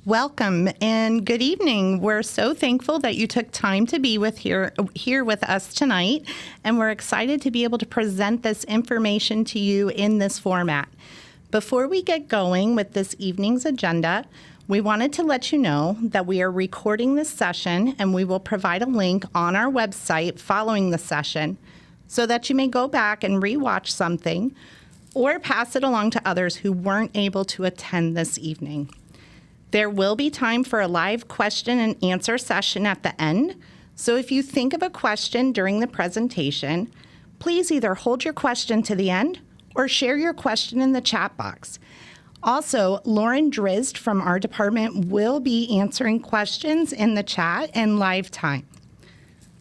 Welcome and good evening. We're so thankful that you took time to be here with us tonight, and we're excited to be able to present this information to you in this format. Before we get going with this evening's agenda, we wanted to let you know that we are recording this session, and we will provide a link on our website following the session so that you may go back and rewatch something or pass it along to others who weren't able to attend this evening. There will be time for a live question and answer session at the end. So if you think of a question during the presentation, please either hold your question to the end or share your question in the chat box. Also, Lauren Drizzt from our department will be answering questions in the chat in live time.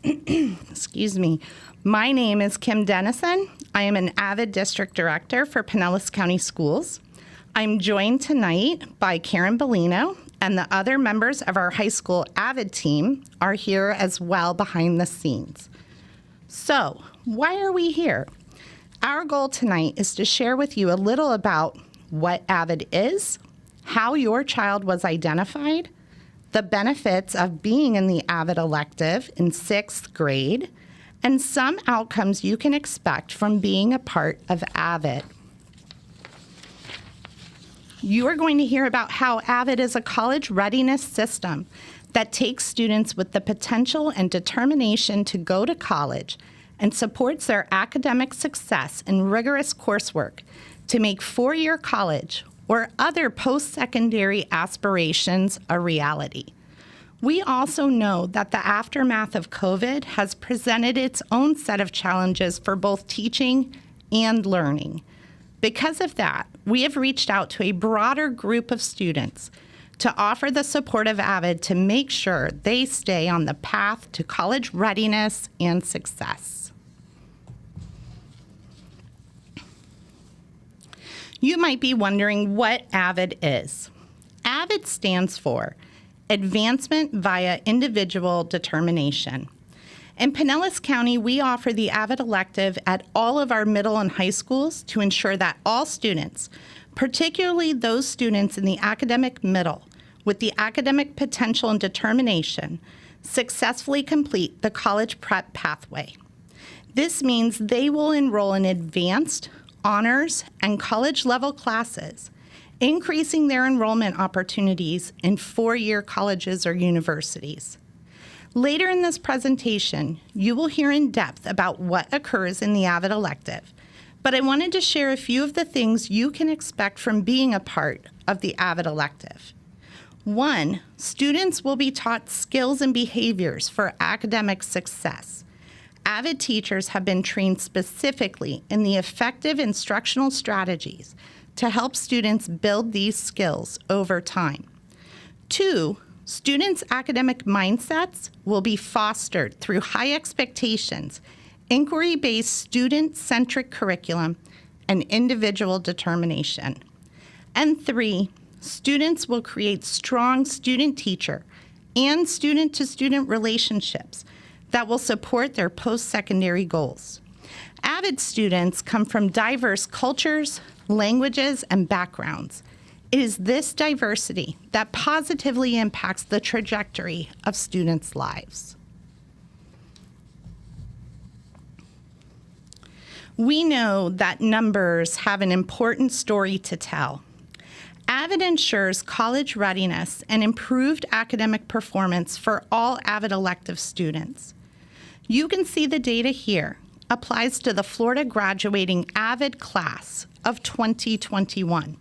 Excuse me. My name is Kim Dennison. I am an AVID District Director for Pinellas County Schools. I'm joined tonight by Karen Bellino, and the other members of our high school AVID team are here as well behind the scenes. So, why are we here? Our goal tonight is to share with you a little about what AVID is, how your child was identified, the benefits of being in the AVID elective in 6th grade, and some outcomes you can expect from being a part of AVID. You are going to hear about how AVID is a college readiness system that takes students with the potential and determination to go to college and supports their academic success in rigorous coursework to make four-year college or other post-secondary aspirations a reality. We also know that the aftermath of COVID has presented its own set of challenges for both teaching and learning. Because of that, we have reached out to a broader group of students to offer the support of AVID to make sure they stay on the path to college readiness and success. You might be wondering what AVID is. AVID stands for Advancement via Individual Determination. In Pinellas County, we offer the AVID elective at all of our middle and high schools to ensure that all students, particularly those students in the academic middle with the academic potential and determination, successfully complete the college prep pathway. This means they will enroll in advanced, honors, and college-level classes, increasing their enrollment opportunities in four-year colleges or universities. Later in this presentation, you will hear in depth about what occurs in the AVID elective, but I wanted to share a few of the things you can expect from being a part of the AVID elective. 1, students will be taught skills and behaviors for academic success. AVID teachers have been trained specifically in the effective instructional strategies to help students build these skills over time. 2, students' academic mindsets will be fostered through high expectations, inquiry-based student-centric curriculum, and individual determination. And 3, students will create strong student-teacher and student-to-student relationships that will support their post-secondary goals. AVID students come from diverse cultures, languages, and backgrounds. It is this diversity that positively impacts the trajectory of students' lives. We know that numbers have an important story to tell. AVID ensures college readiness and improved academic performance for all AVID elective students. You can see the data here applies to the Florida graduating AVID class of 2021.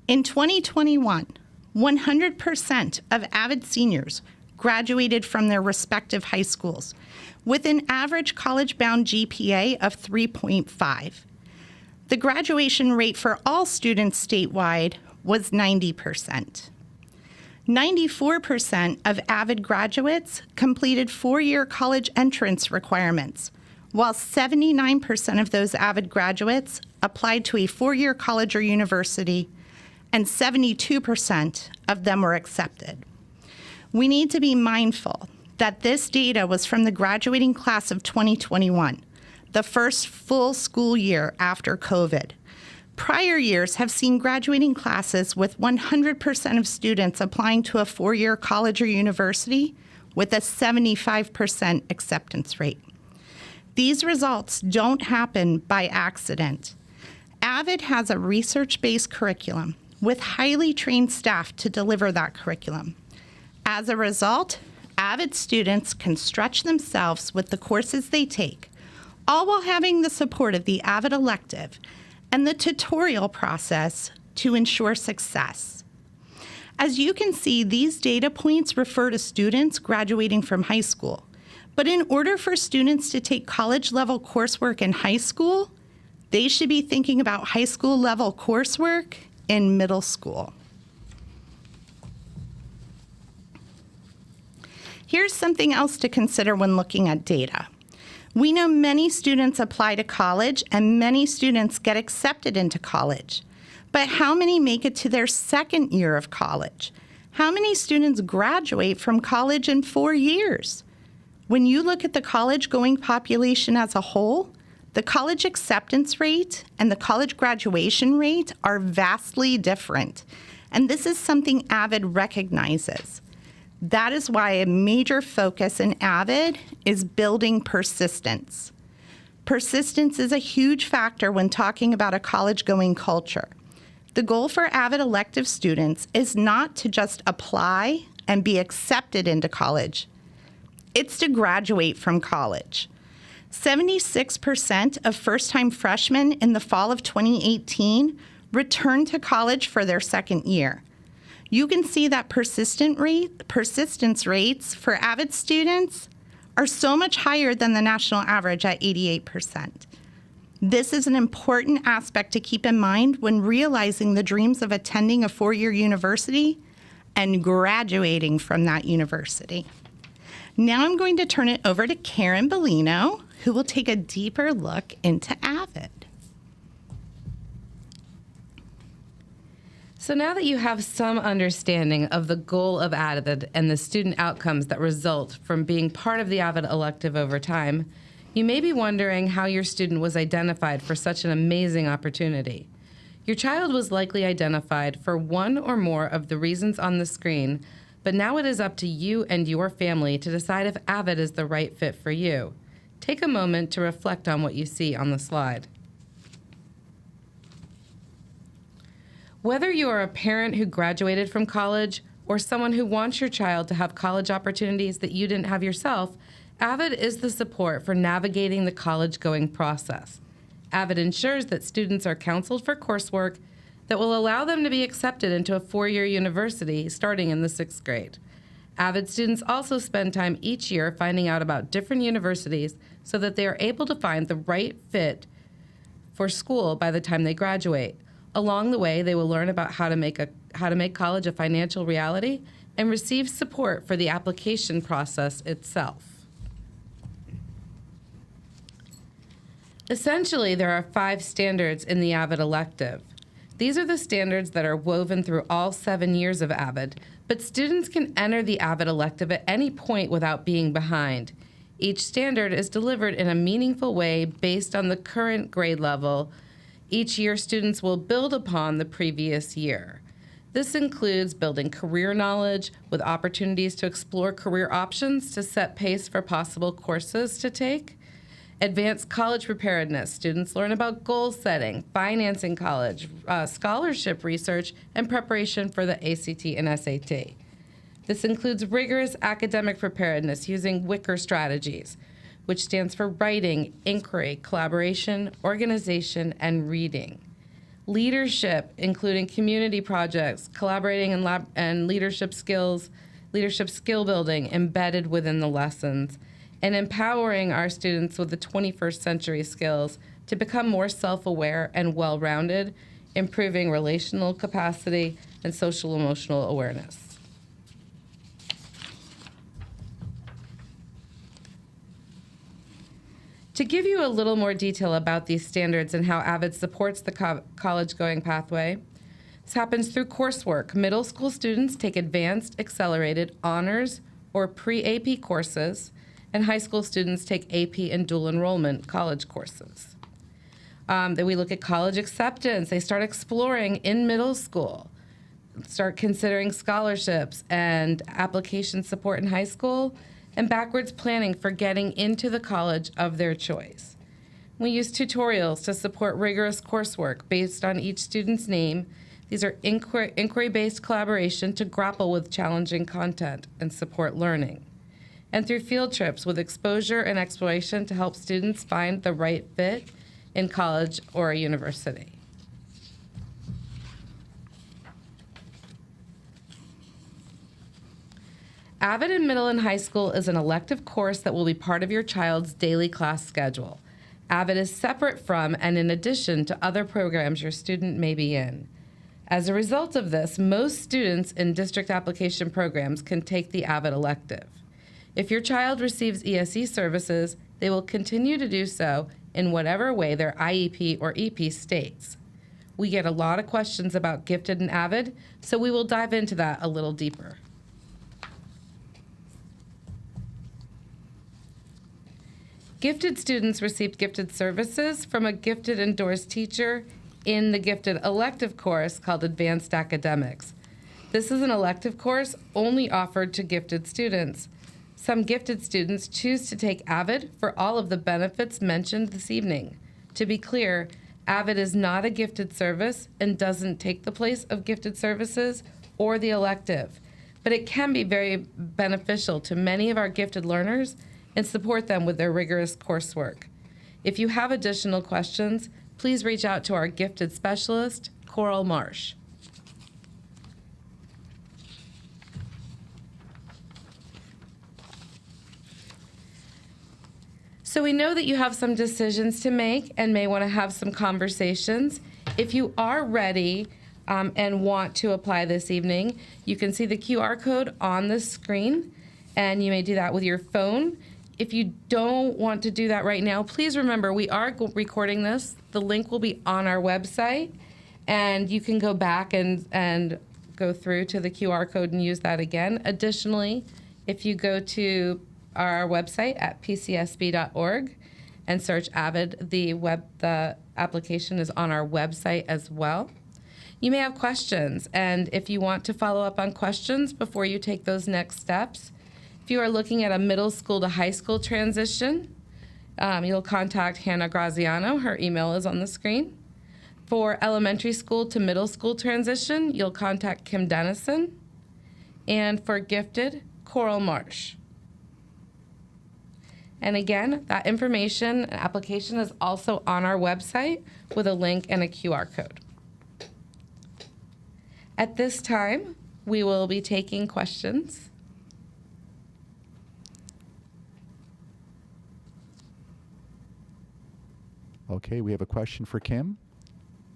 In 2021, 100% of AVID seniors graduated from their respective high schools with an average college-bound GPA of 3.5. The graduation rate for all students statewide was 90%. 94% of AVID graduates completed four-year college entrance requirements, while 79% of those AVID graduates applied to a four-year college or university, and 72% of them were accepted. We need to be mindful that this data was from the graduating class of 2021, the first full school year after COVID. Prior years have seen graduating classes with 100% of students applying to a four-year college or university with a 75% acceptance rate. These results don't happen by accident. AVID has a research-based curriculum with highly trained staff to deliver that curriculum. As a result, AVID students can stretch themselves with the courses they take, all while having the support of the AVID Elective and the tutorial process to ensure success. As you can see, these data points refer to students graduating from high school. But in order for students to take college-level coursework in high school, they should be thinking about high school-level coursework in middle school. Here's something else to consider when looking at data. We know many students apply to college and many students get accepted into college. But how many make it to their second year of college? How many students graduate from college in 4 years? When you look at the college-going population as a whole, the college acceptance rate and the college graduation rate are vastly different. And this is something AVID recognizes. That is why a major focus in AVID is building persistence. Persistence is a huge factor when talking about a college-going culture. The goal for AVID elective students is not to just apply and be accepted into college. It's to graduate from college. 76% of first-time freshmen in the fall of 2018 returned to college for their second year. You can see that persistence rates for AVID students are so much higher than the national average at 88%. This is an important aspect to keep in mind when realizing the dreams of attending a four-year university and graduating from that university. Now I'm going to turn it over to Karen Bellino, who will take a deeper look into AVID. So now that you have some understanding of the goal of AVID and the student outcomes that result from being part of the AVID elective over time, you may be wondering how your student was identified for such an amazing opportunity. Your child was likely identified for one or more of the reasons on the screen, but now it is up to you and your family to decide if AVID is the right fit for you. Take a moment to reflect on what you see on the slide. Whether you are a parent who graduated from college or someone who wants your child to have college opportunities that you didn't have yourself, AVID is the support for navigating the college-going process. AVID ensures that students are counseled for coursework that will allow them to be accepted into a four-year university starting in the 6th grade. AVID students also spend time each year finding out about different universities so that they are able to find the right fit for school by the time they graduate. Along the way, they will learn about how to make college a financial reality and receive support for the application process itself. Essentially, there are 5 standards in the AVID elective. These are the standards that are woven through all 7 years of AVID, but students can enter the AVID elective at any point without being behind. Each standard is delivered in a meaningful way based on the current grade level. Each year, students will build upon the previous year. This includes building career knowledge with opportunities to explore career options to set pace for possible courses to take. Advanced college preparedness. Students learn about goal setting, financing college, scholarship research, and preparation for the ACT and SAT. This includes rigorous academic preparedness using Wicker strategies, which stands for writing, inquiry, collaboration, organization, and reading. Leadership, including community projects, collaborating and leadership skill building embedded within the lessons, and empowering our students with the 21st century skills to become more self-aware and well-rounded, improving relational capacity and social-emotional awareness. To give you a little more detail about these standards and how AVID supports the college-going pathway, this happens through coursework. Middle school students take advanced, accelerated, honors, or pre-AP courses, and high school students take AP and dual enrollment college courses. Then we look at college acceptance. They start exploring in middle school, start considering scholarships and application support in high school, and backwards planning for getting into the college of their choice. We use tutorials to support rigorous coursework based on each student's name. These are inquiry-based collaboration to grapple with challenging content and support learning. And through field trips with exposure and exploration to help students find the right fit in college or a university. AVID in middle and high school is an elective course that will be part of your child's daily class schedule. AVID is separate from and in addition to other programs your student may be in. As a result of this, most students in district application programs can take the AVID elective. If your child receives ESE services, they will continue to do so in whatever way their IEP or EP states. We get a lot of questions about gifted and AVID, so we will dive into that a little deeper. Gifted students receive gifted services from a gifted endorsed teacher in the gifted elective course called Advanced Academics. This is an elective course only offered to gifted students. Some gifted students choose to take AVID for all of the benefits mentioned this evening. To be clear, AVID is not a gifted service and doesn't take the place of gifted services or the elective, but it can be very beneficial to many of our gifted learners and support them with their rigorous coursework. If you have additional questions, please reach out to our gifted specialist, Coral Marsh. So we know that you have some decisions to make and may want to have some conversations. If you are ready and want to apply this evening, you can see the QR code on the screen, and you may do that with your phone. If you don't want to do that right now, please remember we are recording this. The link will be on our website, and you can go back and go through to the QR code and use that again. Additionally, if you go to our website at pcsb.org and search AVID, the application is on our website as well. You may have questions, and if you want to follow up on questions before you take those next steps, if you are looking at a middle school to high school transition, you'll contact Hannah Graziano. Her email is on the screen. For elementary school to middle school transition, you'll contact Kim Dennison. And for gifted, Coral Marsh. And again, that information and application is also on our website with a link and a QR code. At this time, we will be taking questions. Okay, we have a question for Kim.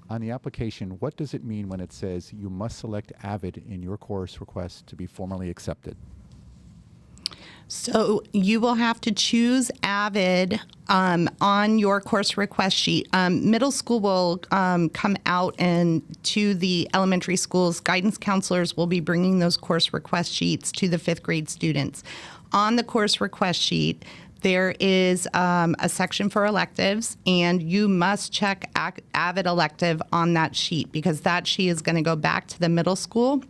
On the application, what does it mean when it says you must select AVID in your course request to be formally accepted? So you will have to choose AVID on your course request sheet. Middle school will come out, and to the elementary schools, guidance counselors will be bringing those course request sheets to the 5th grade students. On the course request sheet, there is a section for electives, and you must check AVID elective on that sheet, because that sheet is going to go back to the middle school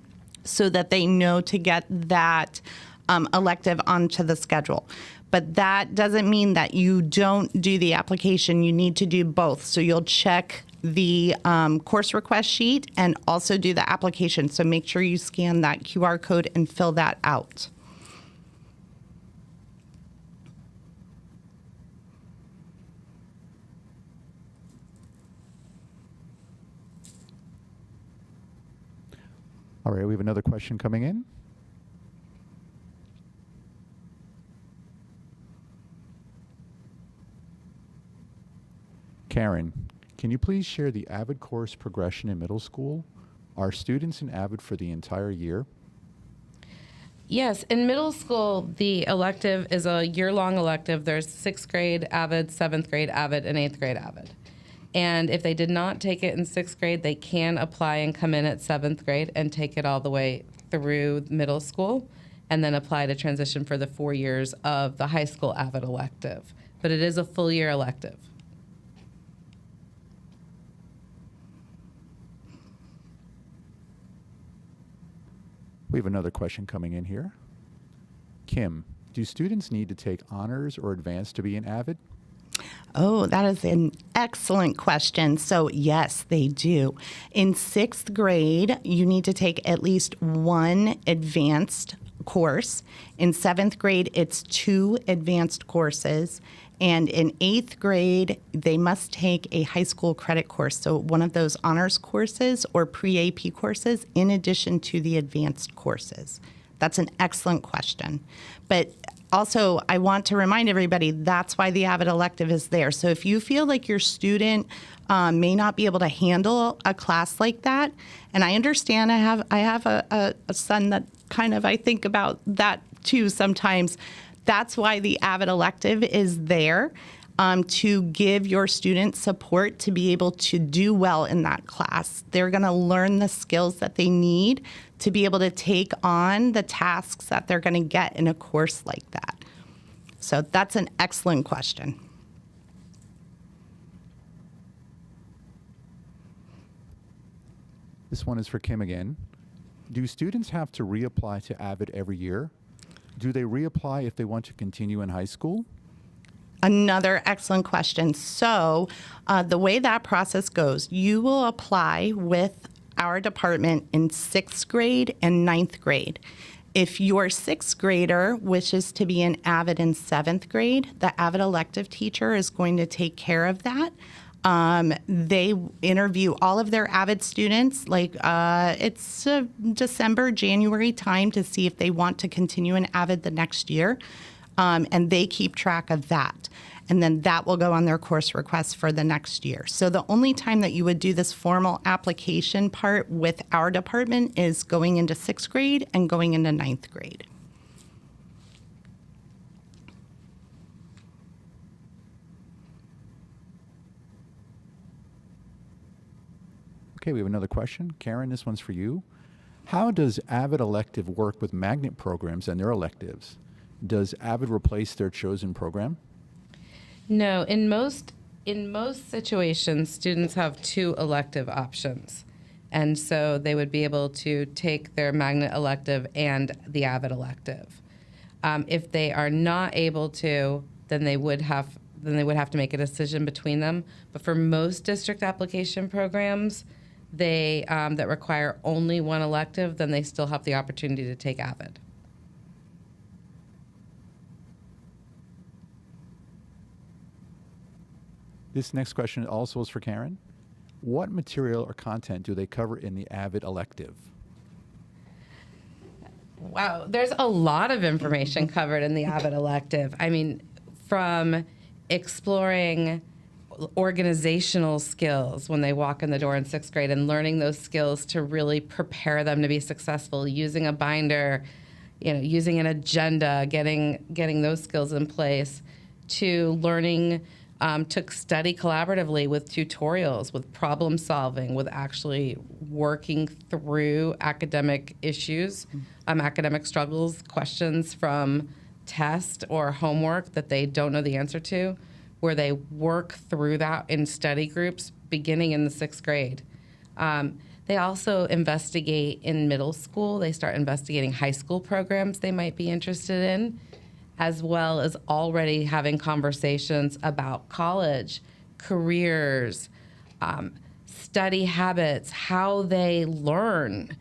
so that they know to get that elective onto the schedule. But that doesn't mean that you don't do the application. You need to do both. So you'll check the course request sheet and also do the application. So make sure you scan that QR code and fill that out. All right, we have another question coming in. Karen, can you please share the AVID course progression in middle school? Are students in AVID for the entire year? Yes, in middle school, the elective is a year-long elective. There's 6th grade AVID, 7th grade AVID, and 8th grade AVID. And if they did not take it in 6th grade, they can apply and come in at 7th grade and take it all the way through middle school, and then apply to transition for the 4 years of the high school AVID elective. But it is a full year elective. We have another question coming in here. Kim, do students need to take honors or advanced to be an AVID? Oh, that is an excellent question. So, yes, they do. In sixth grade, you need to take at least one advanced course. In seventh grade, it's 2 advanced courses. And in eighth grade, they must take a high school credit course. So, one of those honors courses or pre-AP courses in addition to the advanced courses. That's an excellent question. But also, I want to remind everybody that's why the AVID elective is there. So if you feel like your student may not be able to handle a class like that, and I understand I have a son that kind of I think about that too sometimes. That's why the AVID elective is there to give your students support to be able to do well in that class. They're going to learn the skills that they need to be able to take on the tasks that they're going to get in a course like that. So that's an excellent question. This one is for Kim again. Do students have to reapply to AVID every year? Do they reapply if they want to continue in high school? Another excellent question. So the way that process goes, you will apply with our department in 6th grade and 9th grade. If your 6th grader wishes to be an AVID in 7th grade, the AVID elective teacher is going to take care of that. They interview all of their AVID students, like it's December, January time to see if they want to continue in AVID the next year. And they keep track of that. And then that will go on their course request for the next year. So the only time that you would do this formal application part with our department is going into 6th grade and going into 9th grade. Okay, we have another question. Karen, this one's for you. How does AVID elective work with magnet programs and their electives? Does AVID replace their chosen program? No, in most situations, students have 2 elective options. And so they would be able to take their magnet elective and the AVID elective. If they are not able to, then they would have to make a decision between them. But for most district application programs, they that require only one elective, then they still have the opportunity to take AVID. This next question also is for Karen. What material or content do they cover in the AVID elective? Wow, there's a lot of information covered in the AVID elective. I mean, from exploring organizational skills when they walk in the door in 6th grade and learning those skills to really prepare them to be successful, using a binder, using an agenda, getting those skills in place, to learning to study collaboratively with tutorials, with problem solving, with actually working through academic issues, academic struggles, questions from test or homework that they don't know the answer to, where they work through that in study groups beginning in the 6th grade. They also investigate in middle school. They start investigating high school programs they might be interested in, as well as already having conversations about college, careers, study habits, how they learn,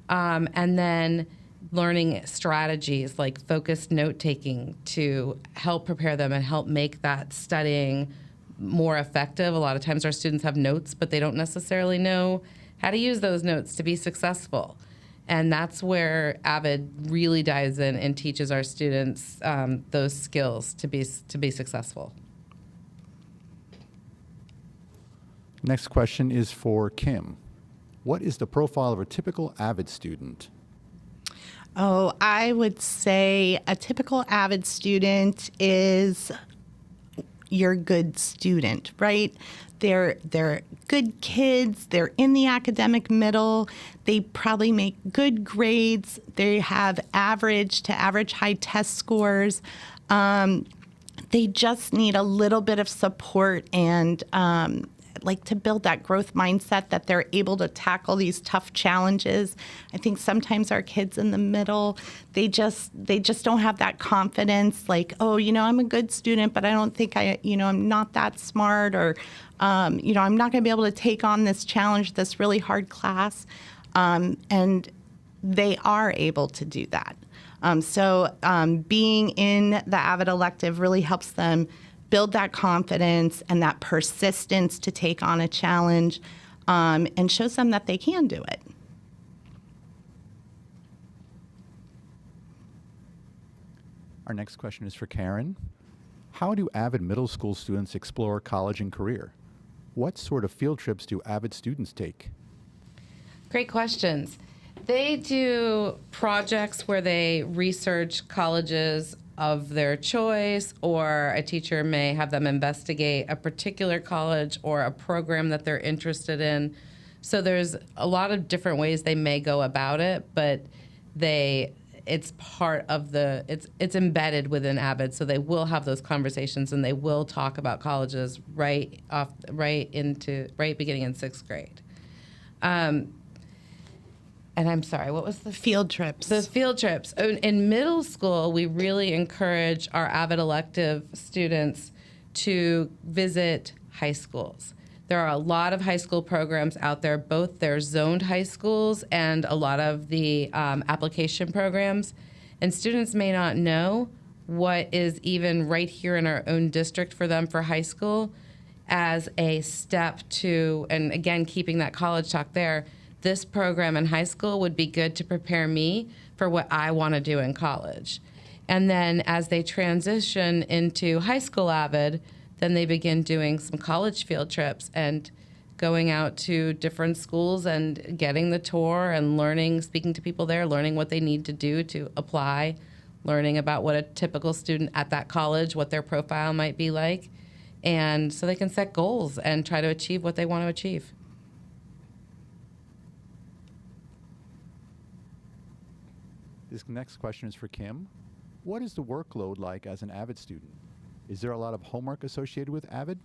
and then learning strategies like focused note-taking to help prepare them and help make that studying more effective. A lot of times our students have notes, but they don't necessarily know how to use those notes to be successful. And that's where AVID really dives in and teaches our students those skills to be successful. Next question is for Kim. What is the profile of a typical AVID student? Oh, I would say a typical AVID student is your good student, right? They're good kids. They're in the academic middle. They probably make good grades. They have average to average high test scores. They just need a little bit of support and like to build that growth mindset that they're able to tackle these tough challenges. I think sometimes our kids in the middle, they just don't have that confidence, like, oh, I'm a good student, but I don't think I'm not that smart, or I'm not going to be able to take on this challenge, this really hard class. And they are able to do that. So being in the AVID elective really helps them build that confidence and that persistence to take on a challenge, and shows them that they can do it. Our next question is for Karen. How do AVID middle school students explore college and career? What sort of field trips do AVID students take? Great questions. They do projects where they research colleges of their choice, or a teacher may have them investigate a particular college or a program that they're interested in. So there's a lot of different ways they may go about it, but it's part of it's embedded within AVID. So they will have those conversations, and they will talk about colleges right beginning in 6th grade. And I'm sorry, what was the field trips? The field trips. In middle school, we really encourage our AVID elective students to visit high schools. There are a lot of high school programs out there, both their zoned high schools and a lot of the application programs. And students may not know what is even right here in our own district for them for high school as a step to, and again, keeping that college talk there, this program in high school would be good to prepare me for what I want to do in college. And then as they transition into high school AVID, then they begin doing some college field trips and going out to different schools and getting the tour and learning, speaking to people there, learning what they need to do to apply, learning about what a typical student at that college, what their profile might be like. And so they can set goals and try to achieve what they want to achieve. This next question is for Kim. What is the workload like as an AVID student? Is there a lot of homework associated with AVID?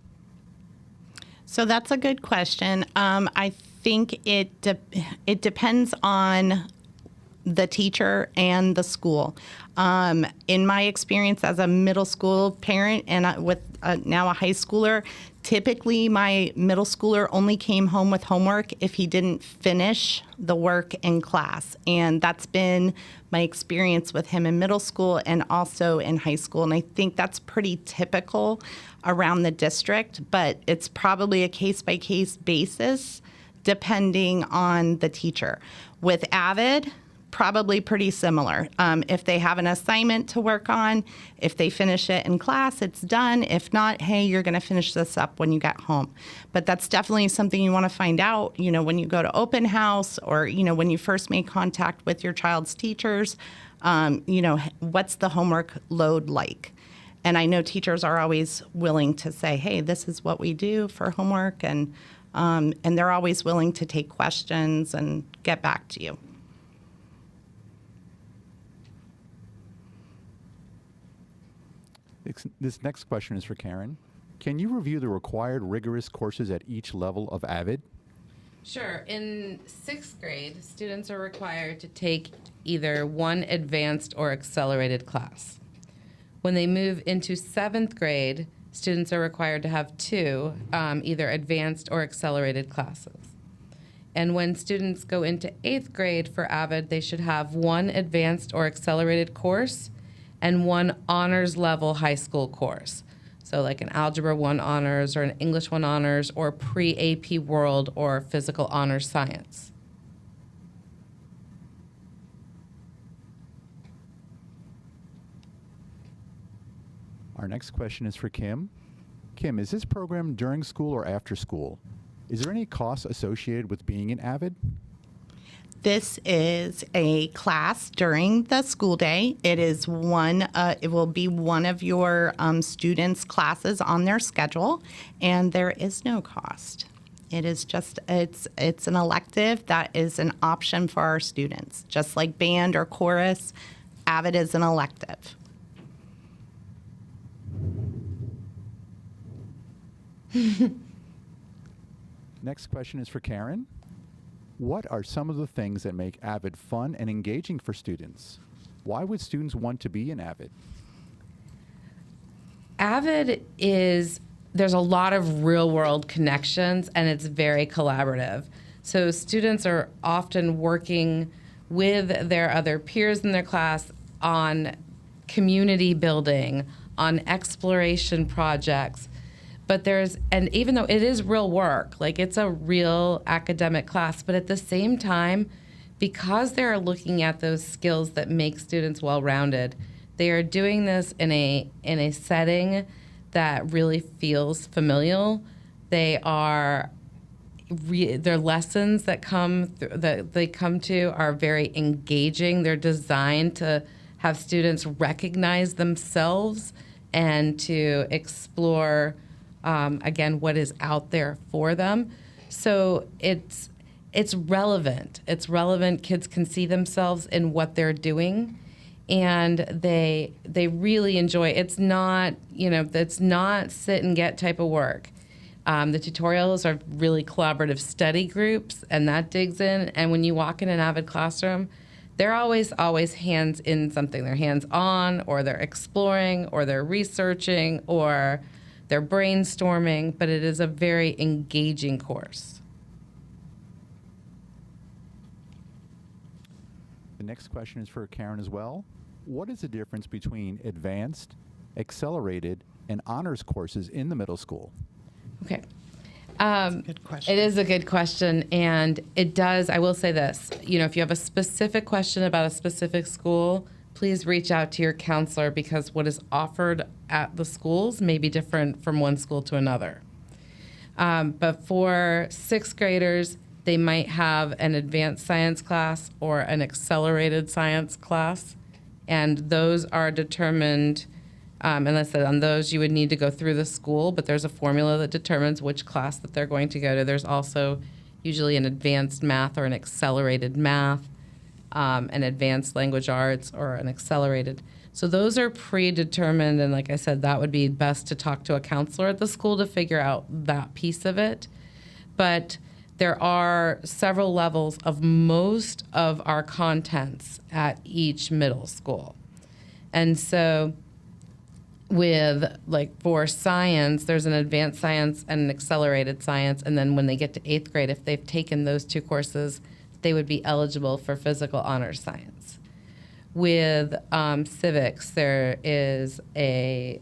So that's a good question. I think it depends on the teacher and the school. In my experience as a middle school parent and with now a high schooler, typically my middle schooler only came home with homework if he didn't finish the work in class. And that's been my experience with him in middle school and also in high school. And I think that's pretty typical around the district, but it's probably a case-by-case basis depending on the teacher. With AVID, probably pretty similar. If they have an assignment to work on, if they finish it in class, it's done. If not, hey, you're going to finish this up when you get home. But that's definitely something you want to find out, when you go to open house or, when you first make contact with your child's teachers, what's the homework load like? And I know teachers are always willing to say, hey, this is what we do for homework. And they're always willing to take questions and get back to you. This next question is for Karen. Can you review the required rigorous courses at each level of AVID? Sure. In 6th grade, students are required to take either one advanced or accelerated class. When they move into 7th grade, students are required to have two, either advanced or accelerated classes. And when students go into 8th grade for AVID, they should have one advanced or accelerated course and one honors level high school course. So like an Algebra 1 honors or an English 1 honors or pre-AP World or physical honors science. Our next question is for Kim. Kim, is this program during school or after school? Is there any cost associated with being an AVID? This is a class during the school day. It is it will be one of your students' classes on their schedule, and there is no cost. It is just, it's an elective that is an option for our students. Just like band or chorus, AVID is an elective. Next question is for Karen. What are some of the things that make AVID fun and engaging for students? Why would students want to be in AVID? AVID there's a lot of real world connections and it's very collaborative. So students are often working with their other peers in their class on community building, on exploration projects. But and even though it is real work, like it's a real academic class, but at the same time, because they're looking at those skills that make students well-rounded, they are doing this in a setting that really feels familial. Their lessons that they come to are very engaging. They're designed to have students recognize themselves and to explore, again, what is out there for them. So it's relevant. It's relevant. Kids can see themselves in what they're doing, and they really enjoy it. It's not, it's not sit and get type of work. The tutorials are really collaborative study groups, and that digs in. And when you walk in an AVID classroom, they're always hands in something. They're hands on, or they're exploring, or they're researching, or they're brainstorming, but it is a very engaging course. The next question is for Karen as well. What is the difference between advanced, accelerated, and honors courses in the middle school? Okay. Good question. It is a good question, and it does, I will say this, if you have a specific question about a specific school, please reach out to your counselor, because what is offered at the schools may be different from one school to another. But for sixth graders, they might have an advanced science class or an accelerated science class, and those are determined, and I said on those you would need to go through the school, but there's a formula that determines which class that they're going to go to. There's also usually an advanced math or an accelerated math, an advanced language arts or an accelerated. So those are predetermined, and like I said, that would be best to talk to a counselor at the school to figure out that piece of it. But there are several levels of most of our contents at each middle school. And so for science, there's an advanced science and an accelerated science, and then when they get to 8th grade, if they've taken those two courses, they would be eligible for physical honors science. With civics, there is I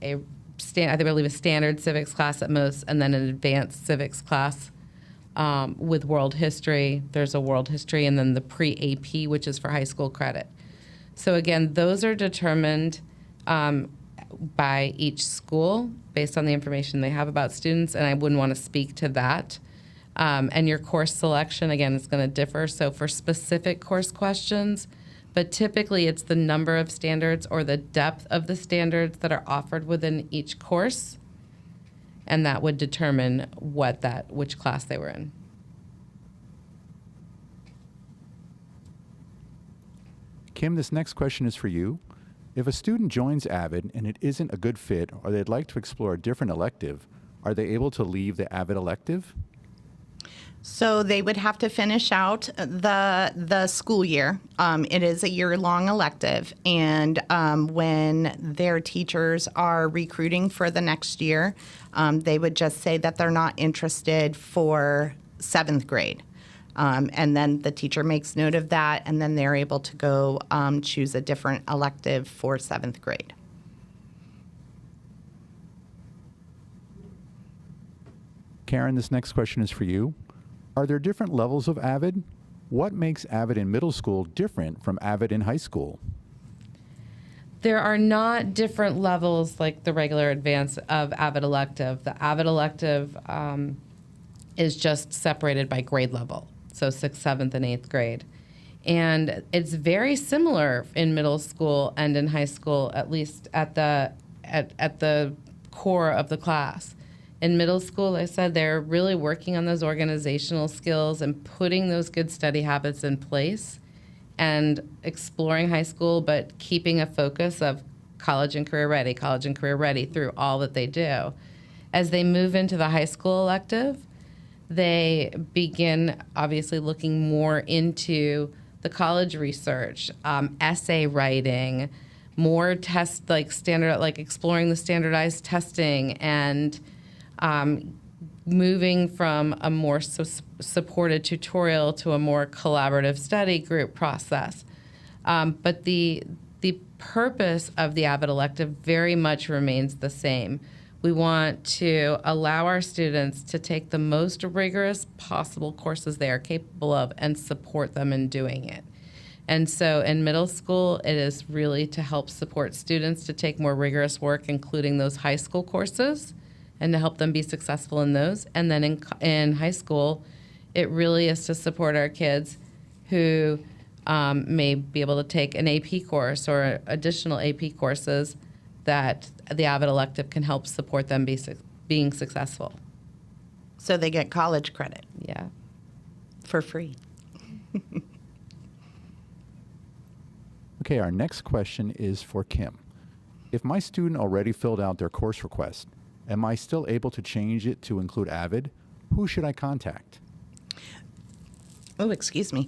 believe a standard civics class at most, and then an advanced civics class. With world history, there's a world history, and then the pre-AP, which is for high school credit. So again, those are determined by each school based on the information they have about students, and I wouldn't want to speak to that. And your course selection, again, is going to differ. So for specific course questions, but typically it's the number of standards or the depth of the standards that are offered within each course, and that would determine which class they were in. Kim, this next question is for you. If a student joins AVID and it isn't a good fit, or they'd like to explore a different elective, are they able to leave the AVID elective? So they would have to finish out the school year. It is a year-long elective, and when their teachers are recruiting for the next year, they would just say that they're not interested for 7th grade. And then the teacher makes note of that, and then they're able to go choose a different elective for 7th grade. Karen, this next question is for you. Are there different levels of AVID? What makes AVID in middle school different from AVID in high school? There are not different levels like the regular advance of AVID elective. The AVID elective is just separated by grade level, so 6th, 7th, and 8th grade. And it's very similar in middle school and in high school, at least at the core of the class. In middle school, I said they're really working on those organizational skills and putting those good study habits in place and exploring high school, but keeping a focus of college and career ready through all that they do. As they move into the high school elective, they begin obviously looking more into the college research, essay writing, more test like exploring the standardized testing, and moving from a more supported tutorial to a more collaborative study group process. But the purpose of the AVID elective very much remains the same. We want to allow our students to take the most rigorous possible courses they are capable of and support them in doing it. And so in middle school, it is really to help support students to take more rigorous work, including those high school courses, and to help them be successful in those. And then in high school, it really is to support our kids who may be able to take an AP course or additional AP courses that the AVID elective can help support them being successful. So they get college credit Yeah. for free. Okay, our next question is for Kim. If my student already filled out their course request, am I still able to change it to include AVID? Who should I contact? Oh, excuse me.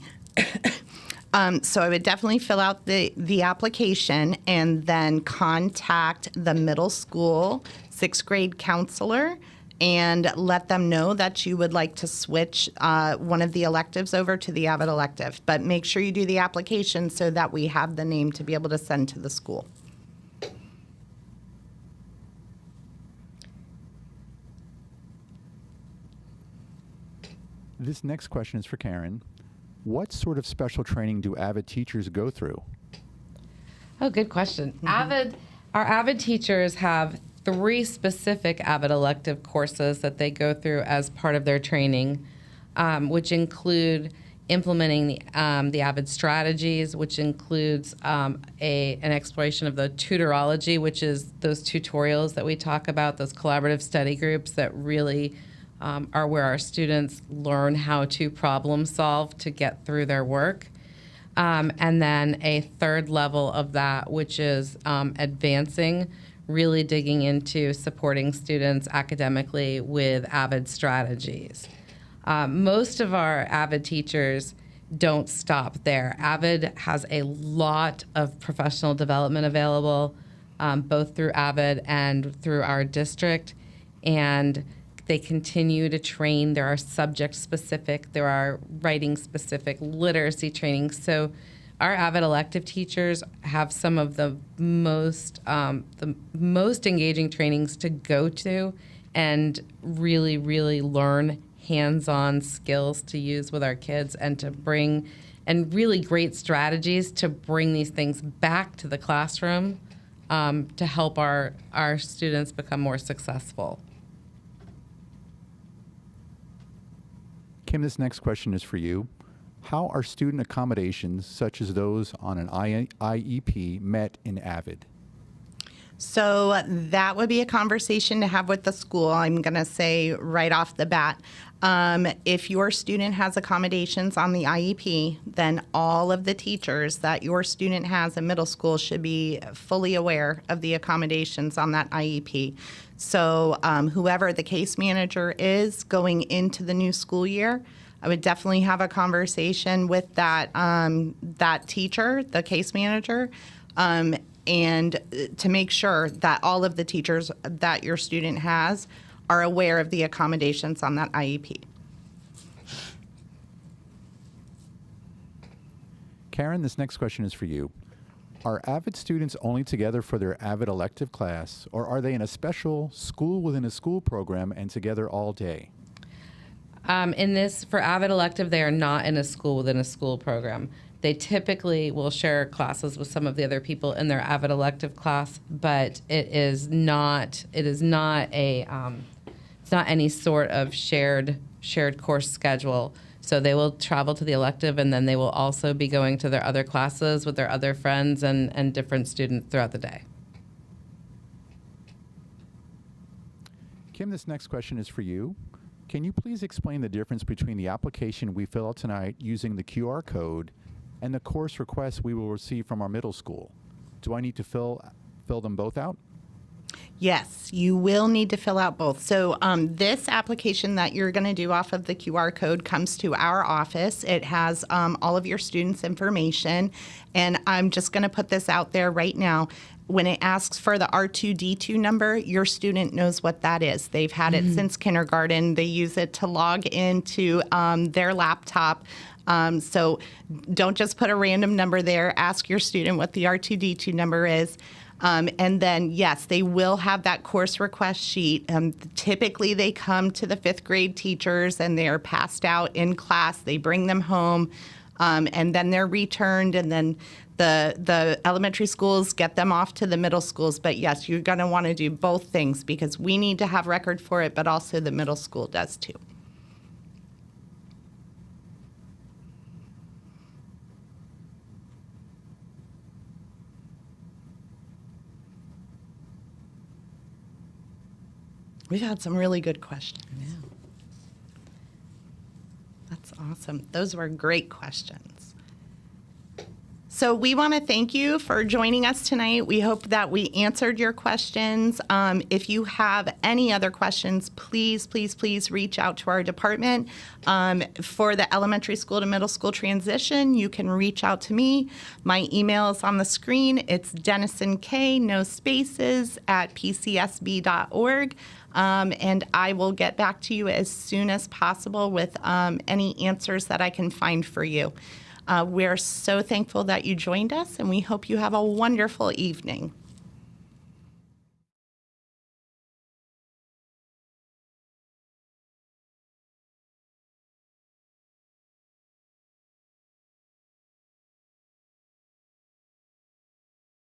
So I would definitely fill out the application and then contact the middle school 6th grade counselor and let them know that you would like to switch one of the electives over to the AVID elective. But make sure you do the application so that we have the name to be able to send to the school. This next question is for Karen. What sort of special training do AVID teachers go through? Oh, good question. Our AVID teachers have 3 specific AVID elective courses that they go through as part of their training, which include implementing the AVID strategies, which includes an exploration of the tutorology, which is those tutorials that we talk about, those collaborative study groups that really are where our students learn how to problem solve to get through their work. And then a third level of that, which is advancing, really digging into supporting students academically with AVID strategies. Most of our AVID teachers don't stop there. AVID has a lot of professional development available, both through AVID and through our district, and they continue to train. There are subject-specific, there are writing-specific, literacy training. So our AVID elective teachers have some of the most engaging trainings to go to and really, really learn hands-on skills to use with our kids and to bring, and really great strategies to bring these things back to the classroom to help our students become more successful. Kim, this next question is for you. How are student accommodations, such as those on an IEP, met in AVID? So that would be a conversation to have with the school. I'm going to say right off the bat, if your student has accommodations on the IEP, then all of the teachers that your student has in middle school should be fully aware of the accommodations on that IEP. So whoever the case manager is going into the new school year, I would definitely have a conversation with that teacher, the case manager, and to make sure that all of the teachers that your student has are aware of the accommodations on that IEP. Karen, this next question is for you. Are AVID students only together for their AVID elective class, or are they in a special school within a school program and together all day? For AVID elective, they are not in a school within a school program. They typically will share classes with some of the other people in their AVID elective class, but it's not any sort of shared course schedule. So they will travel to the elective, and then they will also be going to their other classes with their other friends and different students throughout the day. Kim, this next question is for you. Can you please explain the difference between the application we fill out tonight using the QR code and the course requests we will receive from our middle school? Do I need to fill them both out? Yes, you will need to fill out both. So this application that you're going to do off of the QR code comes to our office. It has all of your students' information. And I'm just going to put this out there right now. When it asks for the R2D2 number, your student knows what that is. They've had it since kindergarten. They use it to log into their laptop. So don't just put a random number there. Ask your student what the R2D2 number is. And then, yes, they will have that course request sheet. Typically, they come to the 5th grade teachers and they're passed out in class. They bring them home, and then they're returned, and then the elementary schools get them off to the middle schools. But, yes, you're going to want to do both things because we need to have record for it, but also the middle school does too. We've had some really good questions. Yeah. That's awesome. Those were great questions. So we want to thank you for joining us tonight. We hope that we answered your questions. If you have any other questions, please, please, please reach out to our department. For the elementary school to middle school transition, you can reach out to me. My email is on the screen. It's DenisonK, no spaces, @pcsb.org. And I will get back to you as soon as possible with any answers that I can find for you. We're so thankful that you joined us, and we hope you have a wonderful evening.